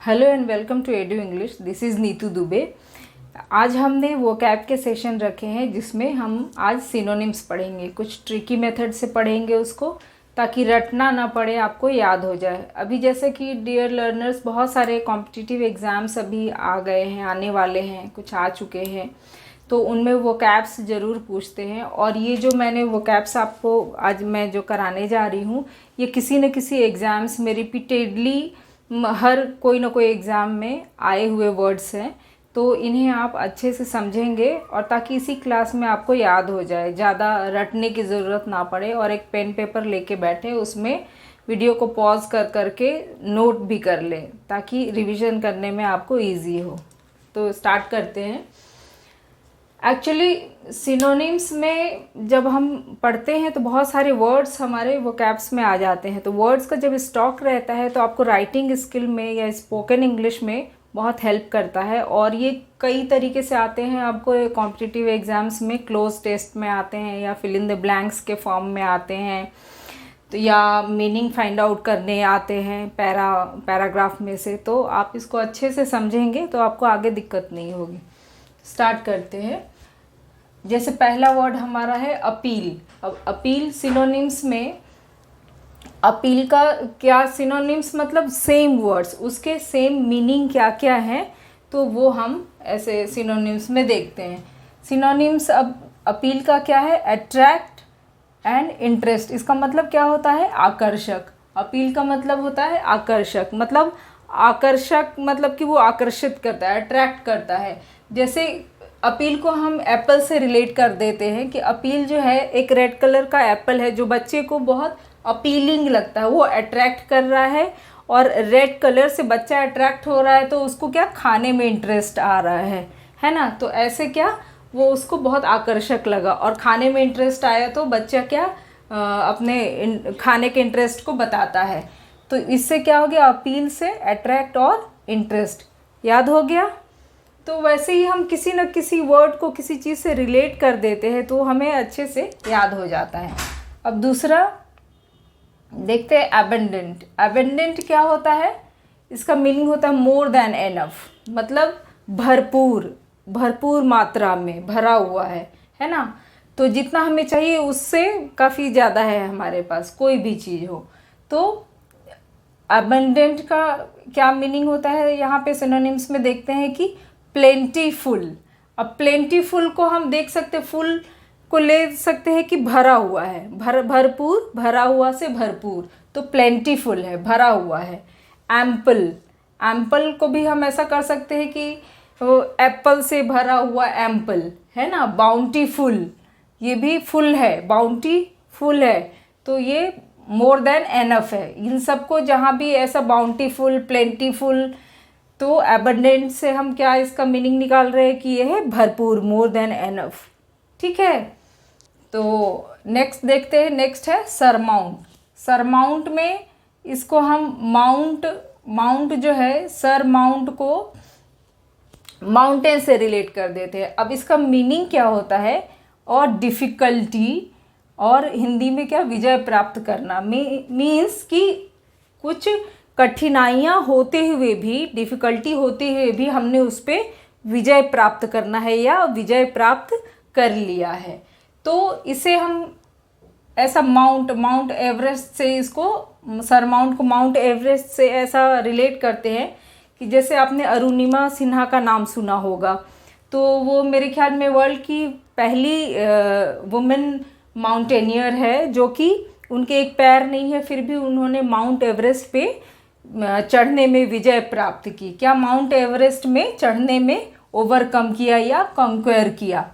Hello and welcome to Edu English. This is Neetu Dubey. आज हमने vocab के सेशन रखे हैं जिसमें हम आज सिनोनिम्स पढ़ेंगे। कुछ ट्रिकी मेथड से पढ़ेंगे उसको, ताकि रटना ना पड़े, आपको याद हो जाए। अभी जैसे कि डियर लर्नर्स, बहुत सारे कॉम्पिटिटिव एग्ज़ाम्स अभी आ गए हैं, आने वाले हैं, कुछ आ चुके हैं, तो उनमें वोकैब्स ज़रूर पूछते हैं। और ये जो मैंने वोकैब्स आपको आज मैं जो कराने जा रही हूँ, ये किसी न किसी एग्ज़ाम्स में रिपीटेडली हर कोई ना कोई एग्ज़ाम में आए हुए वर्ड्स हैं, तो इन्हें आप अच्छे से समझेंगे और ताकि इसी क्लास में आपको याद हो जाए, ज़्यादा रटने की ज़रूरत ना पड़े। और एक पेन पेपर लेके बैठे, उसमें वीडियो को पॉज कर करके नोट भी कर लें ताकि रिवीजन करने में आपको इजी हो। तो स्टार्ट करते हैं। एक्चुअली सिनोनिम्स में जब हम पढ़ते हैं तो बहुत सारे वर्ड्स हमारे वोकैब्स में आ जाते हैं। तो वर्ड्स का जब स्टॉक रहता है तो आपको राइटिंग स्किल में या स्पोकन इंग्लिश में बहुत हेल्प करता है। और ये कई तरीके से आते हैं। आपको कॉम्पिटिटिव एग्ज़ाम्स में क्लोज टेस्ट में आते हैं, या फिल इन द ब्लैंक्स के फॉर्म में आते हैं, तो या मीनिंग फाइंड आउट करने आते हैं पैराग्राफ में से। तो आप इसको अच्छे से समझेंगे तो आपको आगे दिक्कत नहीं होगी। स्टार्ट करते हैं। जैसे पहला वर्ड हमारा है अपील। अब अपील सिनोनिम्स में, अपील का क्या सिनोनिम्स मतलब सेम वर्ड्स, उसके सेम मीनिंग क्या क्या हैं, तो वो हम ऐसे सिनोनिम्स में देखते हैं। सिनोनिम्स अब अपील का क्या है? Attract and interest. इसका मतलब क्या होता है? आकर्षक। अपील का मतलब होता है आकर्षक, मतलब आकर्षक मतलब कि वो आकर्षित करता है, अट्रैक्ट करता है। जैसे अपील को हम एप्पल से रिलेट कर देते हैं कि अपील जो है एक रेड कलर का एप्पल है जो बच्चे को बहुत अपीलिंग लगता है, वो अट्रैक्ट कर रहा है। और रेड कलर से बच्चा अट्रैक्ट हो रहा है तो उसको क्या, खाने में इंटरेस्ट आ रहा है ना। तो ऐसे क्या, वो उसको बहुत आकर्षक लगा और खाने में इंटरेस्ट आया तो बच्चा क्या अपने खाने के इंटरेस्ट को बताता है। तो इससे क्या हो गया, अपील से अट्रैक्ट और इंटरेस्ट। याद हो गया? तो वैसे ही हम किसी न किसी वर्ड को किसी चीज़ से रिलेट कर देते हैं तो हमें अच्छे से याद हो जाता है। अब दूसरा देखते हैं एबंडेंट। एबंडेंट क्या होता है? इसका मीनिंग होता है मोर देन एनफ, मतलब भरपूर, भरपूर मात्रा में भरा हुआ है ना। तो जितना हमें चाहिए उससे काफ़ी ज़्यादा है हमारे पास, कोई भी चीज़ हो। तो एबंडेंट का क्या मीनिंग होता है? यहाँ पे सिनोनिम्स में देखते हैं कि प्लेंटीफुल। अब प्लेंटीफुल को हम देख सकते, फुल को ले सकते हैं कि भरा हुआ है, भरपूर, भरा हुआ से भरपूर, तो प्लेंटीफुल है, भरा हुआ है। एम्पल, एम्पल को भी हम ऐसा कर सकते हैं कि एप्पल से भरा हुआ एम्पल, है ना। बाउंटीफुल, ये भी फुल है, बाउंटी फुल है, तो ये मोर देन एनफ है। इन सबको जहाँ भी ऐसा बाउंटीफुल, प्लेंटीफुल, तो एबंडेंट से हम क्या इसका मीनिंग निकाल रहे हैं कि ये है भरपूर, मोर देन एनफ। ठीक है। तो नेक्स्ट देखते हैं। नेक्स्ट है सरमाउंट। सरमाउंट में इसको हम माउंट जो है, सरमाउंट को माउंटेन से रिलेट कर देते हैं। अब इसका मीनिंग क्या होता है? और डिफ़िकल्टी, और हिंदी में क्या, विजय प्राप्त करना। मीन्स कि कुछ कठिनाइयाँ होते हुए भी, डिफ़िकल्टी होते हुए भी हमने उस पर विजय प्राप्त करना है या विजय प्राप्त कर लिया है। तो इसे हम ऐसा माउंट एवरेस्ट से, इसको सरमाउंट को माउंट एवरेस्ट से ऐसा रिलेट करते हैं कि जैसे आपने अरुणिमा सिन्हा का नाम सुना होगा, तो वो मेरे ख्याल में वर्ल्ड की पहली वुमेन माउंटेनियर है जो कि उनके एक पैर नहीं है फिर भी उन्होंने माउंट एवरेस्ट पे चढ़ने में विजय प्राप्त की। क्या माउंट एवरेस्ट में चढ़ने में ओवरकम किया या कॉन्क्वेयर किया।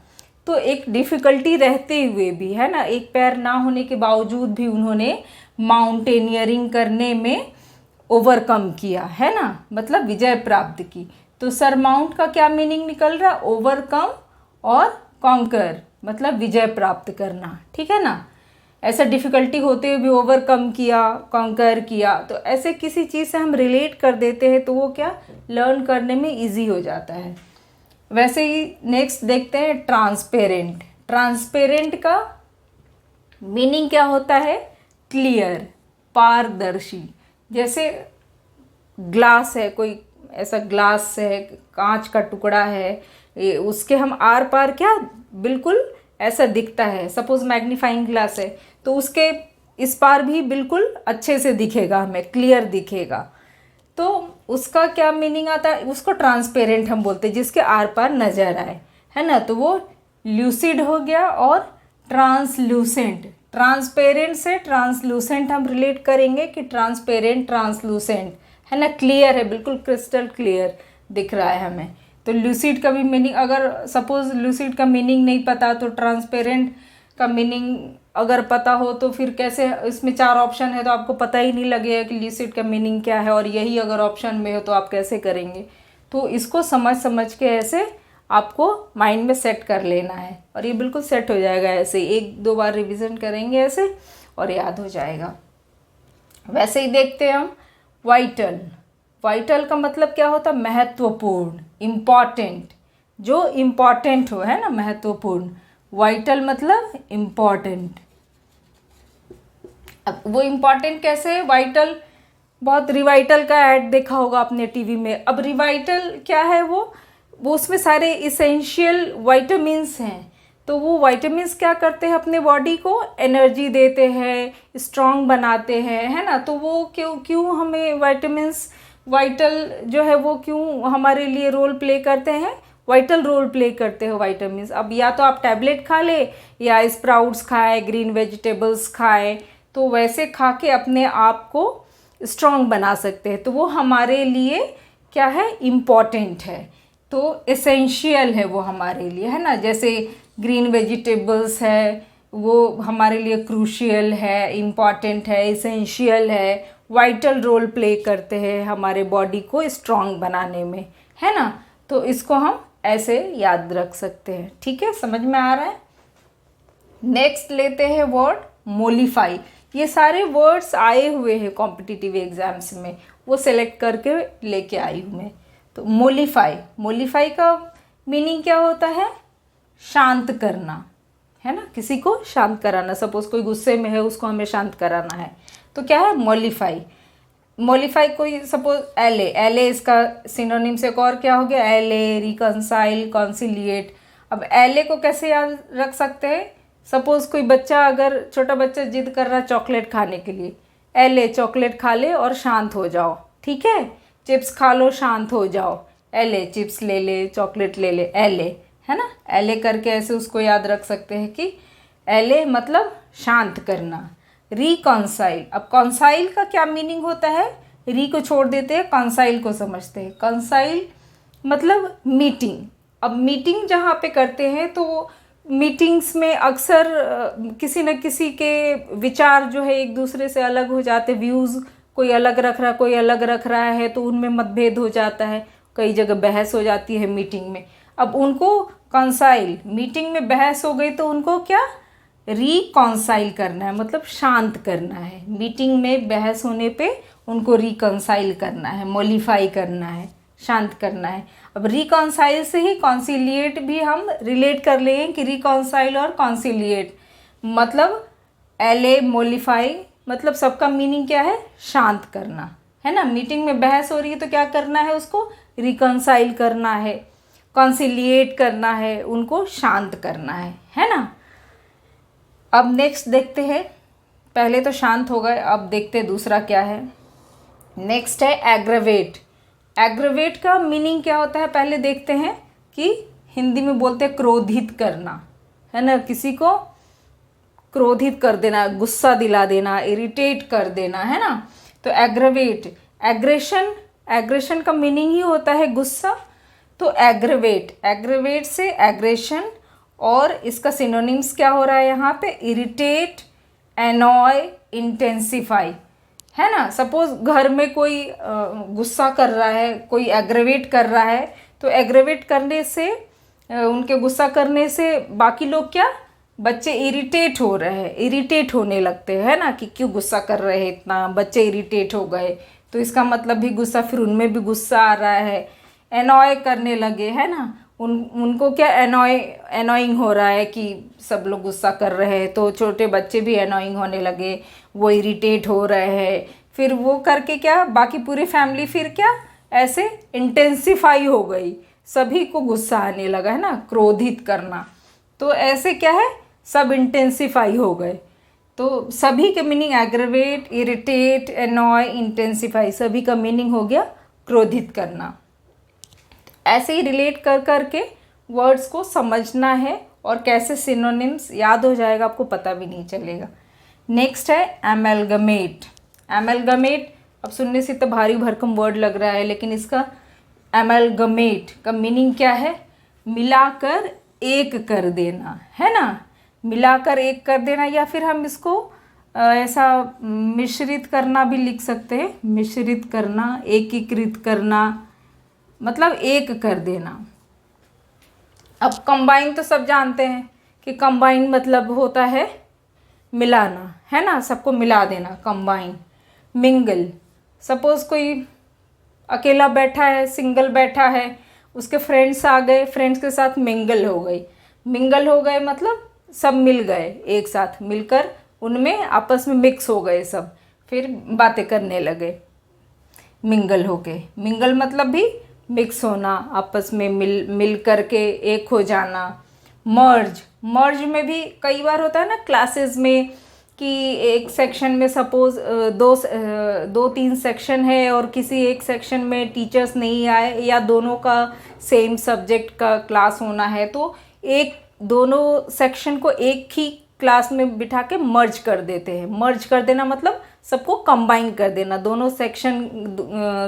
तो एक डिफ़िकल्टी रहते हुए भी, है ना, एक पैर ना होने के बावजूद भी उन्होंने माउंटेनियरिंग करने में ओवरकम किया, है ना, मतलब विजय प्राप्त की। तो सरमाउंट का क्या मीनिंग निकल रहा? ओवरकम और कॉन्कर, मतलब विजय प्राप्त करना। ठीक है ना। ऐसा डिफ़िकल्टी होते हुए भी ओवरकम किया, कॉन्कर किया, तो ऐसे किसी चीज़ से हम रिलेट कर देते हैं तो वो क्या, लर्न करने में इजी हो जाता है। वैसे ही नेक्स्ट देखते हैं ट्रांसपेरेंट। ट्रांसपेरेंट का मीनिंग क्या होता है? क्लियर, पारदर्शी। जैसे ग्लास है, कोई ऐसा ग्लास है, कांच का टुकड़ा है, उसके हम आर पार क्या बिल्कुल ऐसा दिखता है। सपोज मैग्नीफाइंग ग्लास है तो उसके इस पार भी बिल्कुल अच्छे से दिखेगा, हमें क्लियर दिखेगा। तो उसका क्या मीनिंग आता है, उसको ट्रांसपेरेंट हम बोलते हैं, जिसके आर पार नज़र आए, है ना। तो वो ल्यूसिड हो गया। और ट्रांसलूसेंट, ट्रांसपेरेंट से ट्रांसलूसेंट हम रिलेट करेंगे कि ट्रांसपेरेंट ट्रांसलूसेंट, है ना, क्लियर है, बिल्कुल क्रिस्टल क्लियर दिख रहा है हमें। तो लूसिड का भी मीनिंग, अगर सपोज लूसिड का मीनिंग नहीं पता तो ट्रांसपेरेंट का मीनिंग अगर पता हो तो फिर कैसे, इसमें 4 ऑप्शन है तो आपको पता ही नहीं लगेगा कि लूसिड का मीनिंग क्या है, और यही अगर ऑप्शन में हो तो आप कैसे करेंगे। तो इसको समझ समझ के ऐसे आपको माइंड में सेट कर लेना है, और ये बिल्कुल सेट हो जाएगा। ऐसे 1-2 बार रिवीजन करेंगे ऐसे और याद हो जाएगा। वैसे ही देखते हैं हम वाइटल। वाइटल का मतलब क्या होता है, महत्वपूर्ण, इम्पॉर्टेंट, जो इम्पॉर्टेंट हो, है ना, महत्वपूर्ण। वाइटल मतलब इम्पॉर्टेंट। अब वो इम्पॉर्टेंट कैसे है, वाइटल, बहुत रिवाइटल का ऐड देखा होगा आपने टीवी में। अब रिवाइटल क्या है, वो उसमें सारे इसेंशियल वाइटामिन्स हैं। तो वो वाइटामिन्स क्या करते हैं, अपने बॉडी को एनर्जी देते हैं, स्ट्रॉन्ग बनाते हैं, है ना। तो वो क्यों हमें वाइटामिन्स, वाइटल जो है वो क्यों हमारे लिए रोल प्ले करते हैं, वाइटल रोल प्ले करते हो वाइटामिन्स। अब या तो आप टैबलेट खा ले, या स्प्राउट्स खाए, ग्रीन वेजिटेबल्स खाए, तो वैसे खा के अपने आप को स्ट्रॉन्ग बना सकते हैं। तो वो हमारे लिए क्या है, इम्पॉर्टेंट है, तो एसेंशियल है वो हमारे लिए, है ना। जैसे ग्रीन वेजिटेबल्स है वो हमारे लिए क्रूशियल है, इम्पॉर्टेंट है, एसेंशियल है, वाइटल रोल प्ले करते हैं हमारे बॉडी को स्ट्रॉन्ग बनाने में, है ना। तो इसको हम ऐसे याद रख सकते हैं, ठीक है, समझ में आ रहा है। नेक्स्ट लेते हैं वर्ड मोलिफाई। ये सारे वर्ड्स आए हुए हैं कॉम्पिटिटिव एग्जाम्स में, वो सेलेक्ट करके लेके आई हूँ मैं। तो मोलिफाई, मोलिफाई का मीनिंग क्या होता है, शांत करना, है ना, किसी को शांत कराना। सपोज कोई गुस्से में है, उसको हमें शांत कराना है, तो क्या है, मोलिफाई। मोलिफाई कोई सपोज एले, एले इसका सिनोनिम से एक और क्या हो गया, एले, रिकंसाइल, कॉन्सिलिएट। अब एले को कैसे याद रख सकते हैं, सपोज कोई बच्चा, अगर छोटा बच्चा जिद कर रहा है चॉकलेट खाने के लिए, एले चॉकलेट खा ले और शांत हो जाओ, ठीक है। चिप्स खा लो, शांत हो जाओ, एले चिप्स ले ले, चॉकलेट ले ले, एले, है ना। एले करके ऐसे उसको याद रख सकते हैं कि एले मतलब शांत करना। रिकॉन्साइल, अब कॉन्साइल का क्या मीनिंग होता है, री को छोड़ देते हैं, कॉन्साइल को समझते हैं। कॉन्साइल मतलब मीटिंग। अब मीटिंग जहाँ पे करते हैं तो मीटिंग्स में अक्सर किसी न किसी के विचार जो है एक दूसरे से अलग हो जाते, व्यूज़ कोई अलग रख रहा, कोई अलग रख रहा है, तो उनमें मतभेद हो जाता है, कई जगह बहस हो जाती है मीटिंग में। अब उनको कॉन्साइल, मीटिंग में बहस हो गई तो उनको क्या, रिकॉन्साइल करना है, मतलब शांत करना है। मीटिंग में बहस होने पे उनको रिकॉन्साइल करना है, मोलिफाई करना है, शांत करना है। अब रिकॉन्साइल से ही कॉन्सिलिएट भी हम रिलेट कर लेंगे कि रिकॉन्साइल और कॉन्सिलिएट मतलब एले, मोलिफाई, मतलब सबका मीनिंग क्या है, शांत करना, है ना। मीटिंग में बहस हो रही है तो क्या करना है, उसको रिकॉन्साइल करना है, कॉन्सिलिएट करना है, उनको शांत करना है ना। अब नेक्स्ट देखते हैं, पहले तो शांत हो गए, अब देखते हैं दूसरा क्या है। नेक्स्ट है एग्रवेट। एग्रवेट का मीनिंग क्या होता है, पहले देखते हैं कि हिंदी में बोलते हैं क्रोधित करना, है ना, किसी को क्रोधित कर देना, गुस्सा दिला देना, इरिटेट कर देना, है ना। तो एग्रवेट, एग्रेशन, एग्रेशन का मीनिंग ही होता है गुस्सा। तो एग्रवेट, एग्रवेट से एग्रेशन, और इसका सिनोनिम्स क्या हो रहा है यहाँ पे, इरिटेट, एनॉय, इंटेंसिफाई, है ना। सपोज घर में कोई गुस्सा कर रहा है, कोई एग्रवेट कर रहा है, तो एग्रवेट करने से, उनके गुस्सा करने से बाकी लोग क्या, बच्चे इरिटेट हो रहे हैं, इरिटेट होने लगते हैं ना, कि क्यों गुस्सा कर रहे हैं इतना, बच्चे इरिटेट हो गए, तो इसका मतलब भी गुस्सा, फिर उनमें भी गुस्सा आ रहा है, एनॉय करने लगे, है ना। उनको क्या एनॉइंग हो रहा है कि सब लोग गुस्सा कर रहे हैं, तो छोटे बच्चे भी एनॉइंग होने लगे, वो इरिटेट हो रहे हैं, फिर वो करके क्या, बाकी पूरी फैमिली फिर क्या, ऐसे इंटेंसिफाई हो गई, सभी को गुस्सा आने लगा, है ना, क्रोधित करना। तो ऐसे क्या है, सब इंटेंसिफाई हो गए। तो सभी के meaning aggravate, irritate, annoy, intensify, सभी का मीनिंग हो गया क्रोधित करना। ऐसे ही रिलेट कर करके वर्ड्स को समझना है और कैसे सिनोनिम्स याद हो जाएगा आपको पता भी नहीं चलेगा। नेक्स्ट है एमलगमेट। एमलगमेट अब सुनने से तो भारी भरकम वर्ड लग रहा है, लेकिन इसका एमलगमेट का मीनिंग क्या है, मिलाकर एक कर देना, है ना, मिलाकर एक कर देना। या फिर हम इसको ऐसा मिश्रित करना भी लिख सकते हैं, मिश्रित करना, एकीकृत करना, मतलब एक कर देना। अब कंबाइन तो सब जानते हैं कि कंबाइन मतलब होता है मिलाना, है ना, सबको मिला देना, कंबाइन। मिंगल, सपोज कोई अकेला बैठा है, सिंगल बैठा है, उसके फ्रेंड्स आ गए, फ्रेंड्स के साथ मिंगल हो गई। मिंगल हो गए मतलब सब मिल गए, एक साथ मिलकर उनमें आपस में मिक्स हो गए सब, फिर बातें करने लगे मिंगल होके। मिंगल मतलब भी मिक्स होना, आपस में मिल करके एक हो जाना। मर्ज, मर्ज में भी कई बार होता है ना क्लासेस में कि एक सेक्शन में सपोज दो तीन सेक्शन है और किसी एक सेक्शन में टीचर्स नहीं आए या दोनों का सेम सब्जेक्ट का क्लास होना है, तो एक दोनों सेक्शन को एक ही क्लास में बिठा के मर्ज कर देते हैं। मर्ज कर देना मतलब सबको कंबाइन कर देना, दोनों सेक्शन,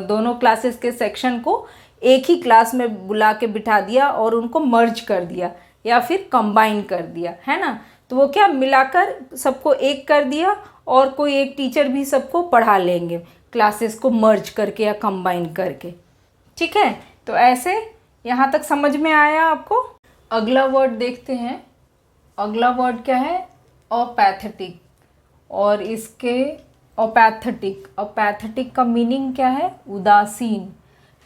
दोनों क्लासेस के सेक्शन को एक ही क्लास में बुला के बिठा दिया और उनको मर्ज कर दिया या फिर कंबाइन कर दिया, है ना। तो वो क्या, मिलाकर सबको एक कर दिया और कोई एक टीचर भी सबको पढ़ा लेंगे क्लासेस को मर्ज करके या कंबाइन करके, ठीक है। तो ऐसे यहाँ तक समझ में आया आपको। अगला वर्ड देखते हैं। अगला वर्ड क्या है, अपैथेटिक। और इसके अपैथेटिक का मीनिंग क्या है, उदासीन।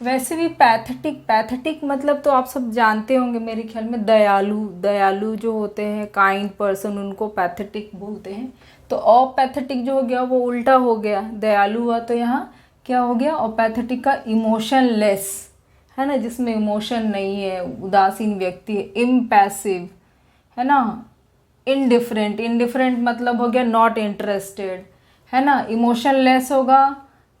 वैसे भी पैथेटिक मतलब तो आप सब जानते होंगे मेरे ख्याल में, दयालु जो होते हैं, काइंड पर्सन, उनको पैथेटिक बोलते हैं। तो अपैथेटिक जो हो गया वो उल्टा हो गया, दयालु हुआ तो यहाँ क्या हो गया, अपैथेटिक का इमोशनलेस, है ना, जिसमें इमोशन नहीं है, उदासीन व्यक्ति है। इम्पैसिव, है ना। इंडिफरेंट मतलब हो गया नॉट इंटरेस्टेड, है ना। इमोशनलेस होगा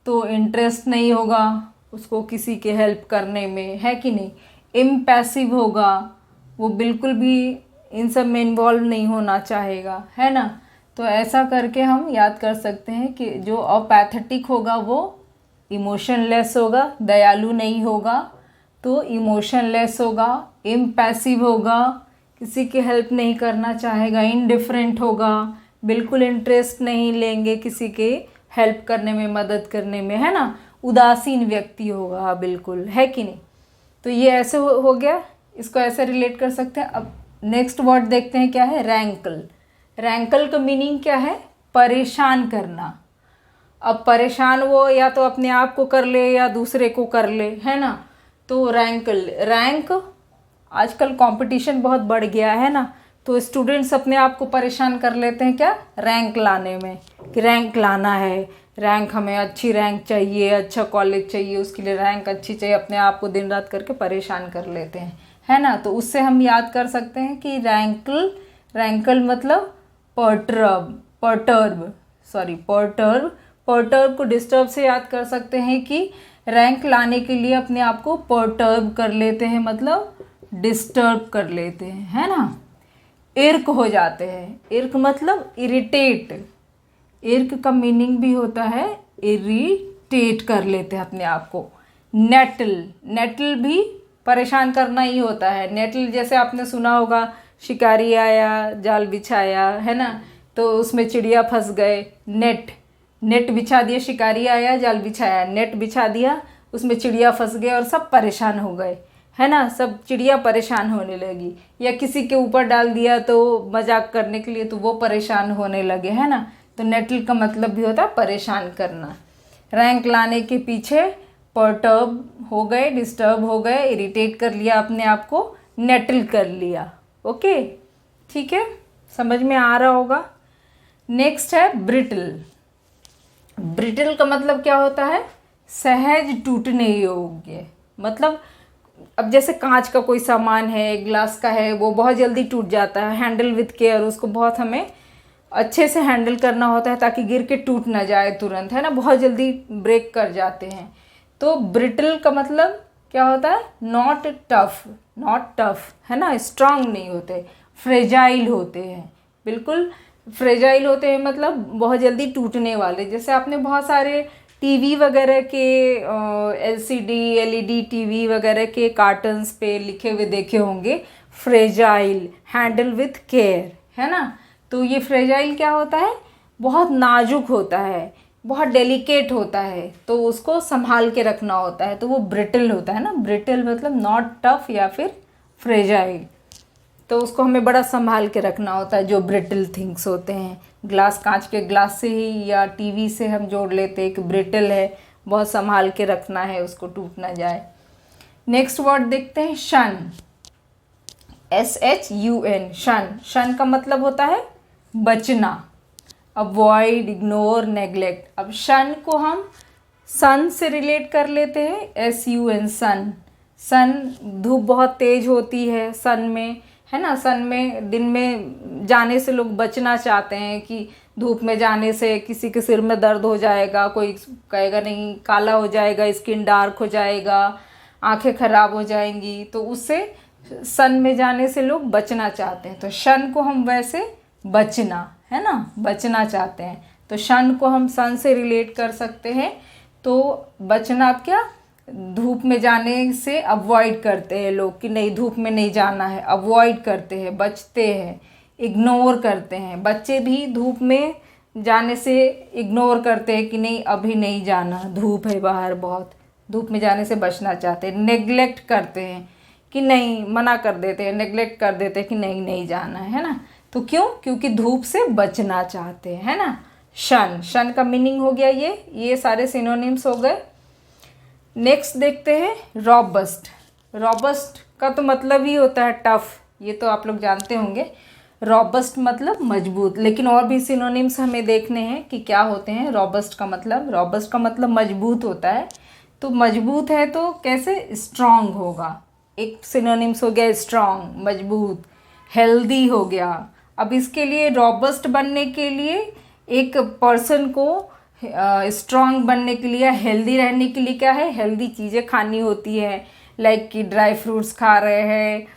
तो इंटरेस्ट नहीं होगा उसको किसी के हेल्प करने में, है कि नहीं। इम्पैसिव होगा, वो बिल्कुल भी इन सब में इन्वॉल्व नहीं होना चाहेगा, है ना। तो ऐसा करके हम याद कर सकते हैं कि जो अपैथेटिक होगा वो इमोशनलेस होगा, दयालु नहीं होगा तो इमोशनलेस होगा। इम्पैसिव होगा, किसी की हेल्प नहीं करना चाहेगा। इंडिफरेंट होगा, बिल्कुल इंटरेस्ट नहीं लेंगे किसी के हेल्प करने में, मदद करने में, है ना। उदासीन व्यक्ति होगा बिल्कुल, है कि नहीं। तो ये ऐसे हो गया, इसको ऐसे रिलेट कर सकते हैं। अब नेक्स्ट वर्ड देखते हैं क्या है, रैंकल। रैंकल का मीनिंग क्या है, परेशान करना। अब परेशान वो या तो अपने आप को कर ले या दूसरे को कर ले, है ना। तो रैंक आजकल कंपटीशन बहुत बढ़ गया है ना, तो स्टूडेंट्स अपने आप को परेशान कर लेते हैं क्या, रैंक लाने में, कि रैंक लाना है, रैंक, हमें अच्छी रैंक चाहिए, अच्छा कॉलेज चाहिए, उसके लिए रैंक अच्छी चाहिए, अपने आप को दिन रात करके परेशान कर लेते हैं, है ना। तो उससे हम याद कर सकते हैं कि रैंकल मतलब पर्टर्ब को डिस्टर्ब से याद कर सकते हैं कि रैंक लाने के लिए अपने आप को पर्टर्ब कर लेते हैं, मतलब डिस्टर्ब कर लेते हैं, है ना। इर्क हो जाते हैं, इर्क मतलब इरिटेट। इर्क का मीनिंग भी होता है इरिटेट कर लेते हैं अपने आप को। नेटल भी परेशान करना ही होता है। नेटल जैसे आपने सुना होगा, शिकारी आया जाल बिछाया, है ना, तो उसमें चिड़िया फंस गए, नेट बिछा दिया, शिकारी आया जाल बिछाया, नेट बिछा दिया, उसमें चिड़िया फंस गए और सब परेशान हो गए, है ना, सब चिड़िया परेशान होने लगी। या किसी के ऊपर डाल दिया तो मजाक करने के लिए, तो वो परेशान होने लगे, है ना। तो नेटल का मतलब भी होता है परेशान करना। रैंक लाने के पीछे पर्टर्ब हो गए, डिस्टर्ब हो गए, इरिटेट कर लिया अपने आप को, नेटल कर लिया। ओके, ठीक है, समझ में आ रहा होगा। नेक्स्ट है ब्रिटल। ब्रिटल का मतलब क्या होता है, सहज टूटने योग्य, मतलब अब जैसे कांच का कोई सामान है, ग्लास का है, वो बहुत जल्दी टूट जाता है। हैंडल विथ केयर, उसको बहुत हमें अच्छे से हैंडल करना होता है ताकि गिर के टूट ना जाए तुरंत, है ना, बहुत जल्दी ब्रेक कर जाते हैं। तो ब्रिटल का मतलब क्या होता है? नॉट टफ, नॉट टफ, है ना, स्ट्रांग नहीं होते, फ्रेजाइल होते हैं, बिल्कुल फ्रेजाइल होते हैं, मतलब बहुत जल्दी टूटने वाले। जैसे आपने बहुत सारे टीवी वगैरह के एलसीडी एलईडी टीवी वगैरह के कार्टन्स पे लिखे हुए देखे होंगे, फ्रेजाइल, हैंडल विथ केयर, है ना। तो ये फ्रेजाइल क्या होता है? बहुत नाजुक होता है, बहुत डेलिकेट होता है, तो उसको संभाल के रखना होता है, तो वो ब्रिटल होता है ना। ब्रिटल मतलब नॉट टफ या फिर फ्रेजाइल, तो उसको हमें बड़ा संभाल के रखना होता है। जो ब्रिटल थिंग्स होते हैं, ग्लास, कांच के ग्लास से ही या टीवी से हम जोड़ लेते हैं कि ब्रिटल है, बहुत संभाल के रखना है, उसको टूट ना जाए। नेक्स्ट वर्ड देखते हैं, शन, SHUN, शन। शन का मतलब होता है बचना, अवॉइड, इग्नोर, नेग्लेक्ट। अब शन को हम सन से रिलेट कर लेते हैं, SUN, सन। सन, धूप बहुत तेज होती है सन में, है ना। सन में दिन में जाने से लोग बचना चाहते हैं कि धूप में जाने से किसी के सिर में दर्द हो जाएगा, कोई कहेगा नहीं, काला हो जाएगा, स्किन डार्क हो जाएगा, आंखें खराब हो जाएंगी, तो उससे सन में जाने से लोग बचना चाहते हैं। तो शन को हम वैसे बचना, है ना, बचना चाहते हैं, तो शन को हम सन से रिलेट कर सकते हैं। तो बचना क्या, धूप में जाने से अवॉइड करते हैं लोग कि नहीं, धूप में नहीं जाना है, अवॉइड करते हैं, बचते हैं, इग्नोर करते हैं। बच्चे भी धूप में जाने से इग्नोर करते हैं कि नहीं, अभी नहीं जाना, धूप है बाहर बहुत, धूप में जाने से बचना चाहते हैं। नेग्लेक्ट करते हैं कि नहीं, मना कर देते हैं, नेग्लेक्ट कर देते हैं कि नहीं, नहीं जाना है ना। तो क्यों? क्योंकि धूप से बचना चाहते हैं, है ना। शन, शन का मीनिंग हो गया ये सारे सिनोनिम्स हो गए। नेक्स्ट देखते हैं, रॉबस्ट। रॉबस्ट का तो मतलब ही होता है टफ, ये तो आप लोग जानते होंगे। रॉबस्ट मतलब मजबूत, लेकिन और भी सिनोनिम्स हमें देखने हैं कि क्या होते हैं। रॉबस्ट का मतलब मजबूत होता है। तो मजबूत है तो कैसे? स्ट्रांग होगा, एक सिनोनिम्स हो गया स्ट्रांग, मजबूत। हेल्दी हो गया। अब इसके लिए रॉबस्ट बनने के लिए एक पर्सन को स्ट्रांग बनने के लिए, हेल्दी रहने के लिए क्या है, हेल्दी चीज़ें खानी होती है, लाइक कि ड्राई फ्रूट्स खा रहे हैं,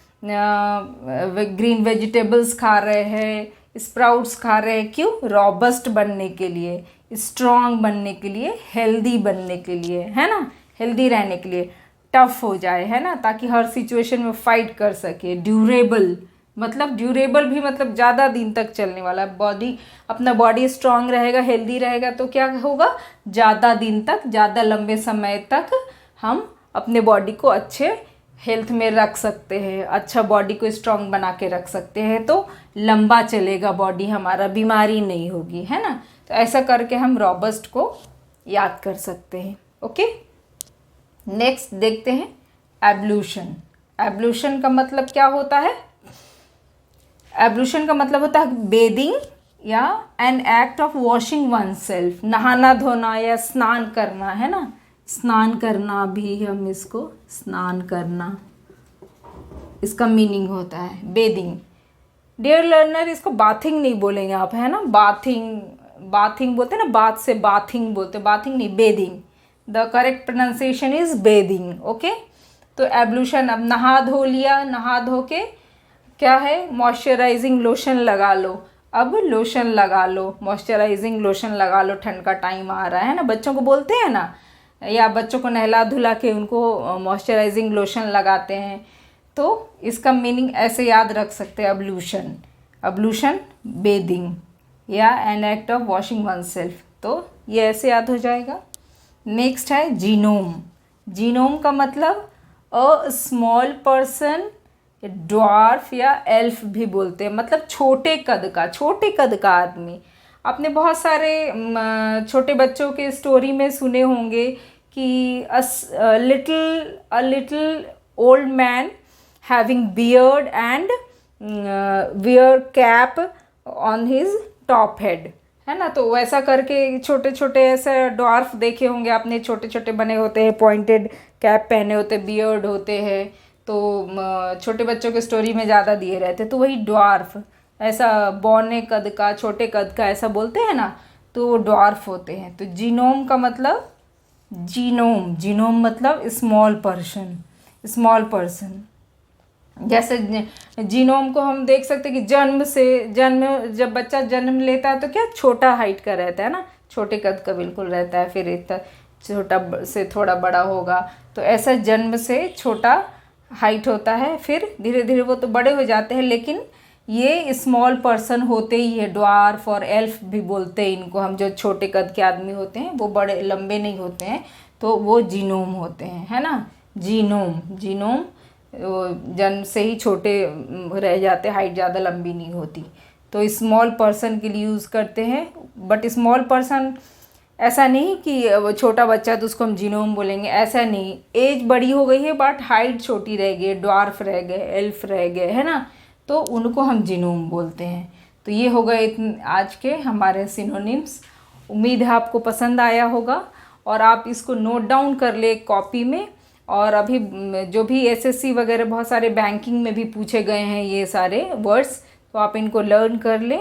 ग्रीन वेजिटेबल्स खा रहे हैं, स्प्राउट्स खा रहे हैं। क्यों? रॉबस्ट बनने के लिए, स्ट्रांग बनने के लिए, हेल्दी बनने के लिए, है ना, हेल्दी रहने के लिए। टफ हो जाए, है ना, ताकि हर सिचुएशन में फाइट कर सके। ड्यूरेबल मतलब, ड्यूरेबल भी मतलब ज़्यादा दिन तक चलने वाला। अपना बॉडी स्ट्रांग रहेगा, हेल्दी रहेगा, तो क्या होगा, ज़्यादा दिन तक, ज़्यादा लंबे समय तक हम अपने बॉडी को अच्छे हेल्थ में रख सकते हैं, अच्छा बॉडी को स्ट्रांग बना के रख सकते हैं, तो लंबा चलेगा बॉडी हमारा, बीमारी नहीं होगी, है ना। तो ऐसा करके हम रॉबस्ट को याद कर सकते हैं। ओके, नेक्स्ट देखते हैं, एब्लूशन। एब्लूशन का मतलब क्या होता है? एब्लूशन का मतलब होता है बेदिंग या an act of washing one self, नहाना धोना या स्नान करना, है ना। स्नान करना भी हम इसको, स्नान करना, इसका मीनिंग होता है बेदिंग। डियर लर्नर, इसको बाथिंग नहीं बोलेंगे आप, है ना। बाथिंग बोलते हैं ना, बाथ से बाथिंग बोलते, बाथिंग नहीं, bathing. The correct pronunciation is bathing. Okay, तो एब्लूशन, अब नहा धो लिया, नहा धो के क्या है, मॉइस्चराइजिंग लोशन लगा लो। अब लोशन लगा लो, मॉइस्चराइजिंग लोशन लगा लो, ठंड का टाइम आ रहा है ना, बच्चों को बोलते हैं ना, या बच्चों को नहला धुला के उनको मॉइस्चराइजिंग लोशन लगाते हैं। तो इसका मीनिंग ऐसे याद रख सकते हैं, अब्लूशन बेदिंग या an act of washing one self, तो ये ऐसे याद हो जाएगा। नेक्स्ट है जीनोम। जीनोम का मतलब अ स्मॉल पर्सन, ड्वार्फ या एल्फ भी बोलते हैं, मतलब छोटे कद का आदमी। आपने बहुत सारे छोटे बच्चों के स्टोरी में सुने होंगे कि a little old man having beard and wear cap on his top head, है ना। तो वैसा करके छोटे छोटे ऐसे ड्वार्फ देखे होंगे आपने, छोटे छोटे बने होते हैं, पॉइंटेड कैप पहने होते, बियर्ड होते हैं। तो छोटे बच्चों के स्टोरी में ज़्यादा दिए रहते, तो वही ड्वार्फ, ऐसा बौने कद का, छोटे कद का, ऐसा बोलते हैं ना, तो वो ड्वार्फ होते हैं। तो जीनोम का मतलब जीनोम, जीनोम मतलब स्मॉल पर्सन, स्मॉल पर्सन। जैसे जीनोम को हम देख सकते हैं कि जन्म जब बच्चा जन्म लेता है तो क्या छोटा हाइट का रहता है ना, छोटे कद का बिल्कुल रहता है, फिर इतना छोटा से थोड़ा बड़ा होगा, तो ऐसा जन्म से छोटा हाइट होता है, फिर धीरे धीरे वो तो बड़े हो जाते हैं, लेकिन ये स्मॉल पर्सन होते ही है। ड्वार्फ और एल्फ भी बोलते हैं इनको हम, जो छोटे कद के आदमी होते हैं, वो बड़े लंबे नहीं होते हैं, तो वो जीनोम होते हैं, है ना। जीनोम, जीनोम जन्म से ही छोटे रह जाते, हाइट ज़्यादा लंबी नहीं होती, तो स्मॉल पर्सन के लिए यूज़ करते हैं। बट स्मॉल पर्सन ऐसा नहीं कि वो छोटा बच्चा तो उसको हम जीनोम बोलेंगे, ऐसा नहीं। एज बड़ी हो गई है बट हाइट छोटी रह गई, ड्वार्फ रह गए, एल्फ रह गए, है ना, तो उनको हम जीनोम बोलते हैं। तो ये हो गए आज के हमारे सिनोनिम्स। उम्मीद है आपको पसंद आया होगा और आप इसको नोट डाउन कर ले कॉपी में। और अभी जो भी एसएससी वगैरह बहुत सारे बैंकिंग में भी पूछे गए हैं ये सारे वर्ड्स, तो आप इनको लर्न कर लें।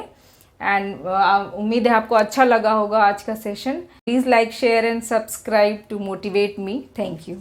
एंड उम्मीद है आपको अच्छा लगा होगा आज का session. Please like, share and subscribe to motivate me. Thank you.